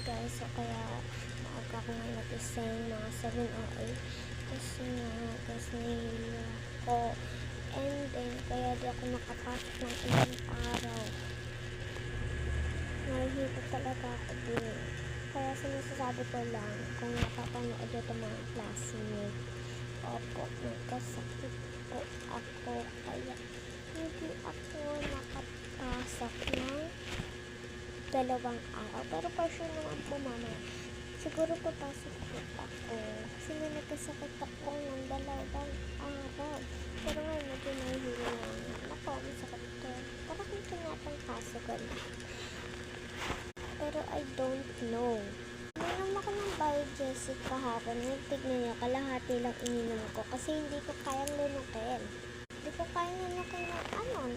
guys, so kaya maaga ko nga nagising mga 7:08 kasi nga guys nahihilo ako, and then kaya di ako nakapasok ng ilang araw. Nahihilo talaga ako din, kaya sinasasabi ko lang kung napapanood ito mga classmate, opo, nagkasakit po ako kaya hindi ako nakapasok ng 2 araw, pero for sure naman po mamaya siguro papasok po ako kasi nga nagkasakit ako ng 2 araw, pero ngayon medyo nahihilo lang ako, masakit to, parang ito nga pang kaso ganun, pero I don't know. Ininom ako ng Biogesic kahapon, tignan niyo, kalahati lang ininom ko kasi hindi ko kayang lunukin. Hindi ko kayang lunukin ng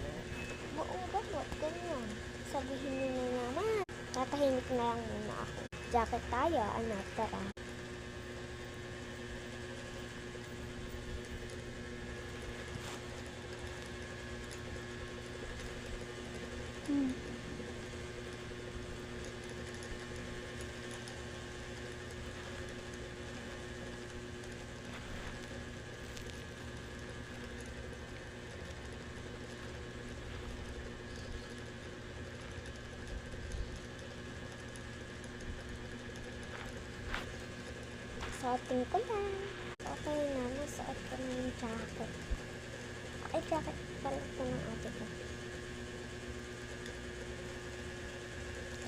buong gamot, ganyan. Sabihin niyo na naman, tatahimik na lang muna ako. Jacket tayo, anak, tara. Suotin ko lang. Okay na, nasuot ko na yung jacket. Ay, jacket pala ito ng ate ko.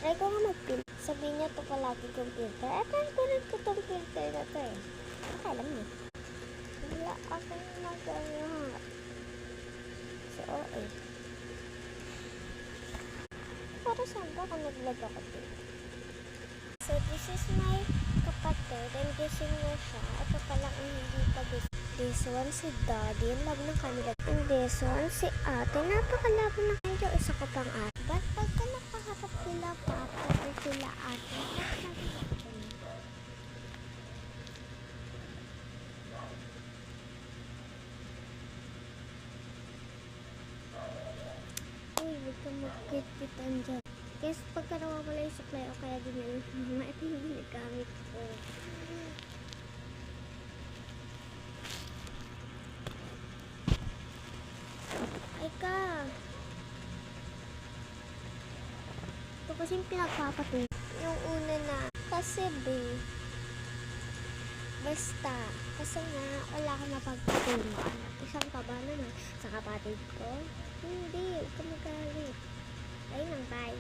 Try ko nga mag-filter. Sabihin niya ito palagi kong filter. Pero kunin ko itong filter na ito eh. Alam mo. Wala akong magawa. So, okay. Para saan ba kung nag-vlog ako dito? So, this is my kapatid, and gising na siya. Ito palang hindi pa gising. This one si Daddy, ang love ng kanila. And this one si ate, napakalabo na kayo. Isa ko pang ate. Ba't pagka nakaharap sila papa or sila ate, uy, huwag ka magkit-kitan dyan. Kasi pagka nawawala yung supply o kaya ginilin mo, ito yung ginagamit ko. Ay ka! Ito kasi yung pinagpapatuloy. Yung una na, kasi basta, kasi nga, wala akong mapagpatulungan. Isang kabalo na sa kapatid ko. Hindi, huwag ka magalit. Ayun lang, bye.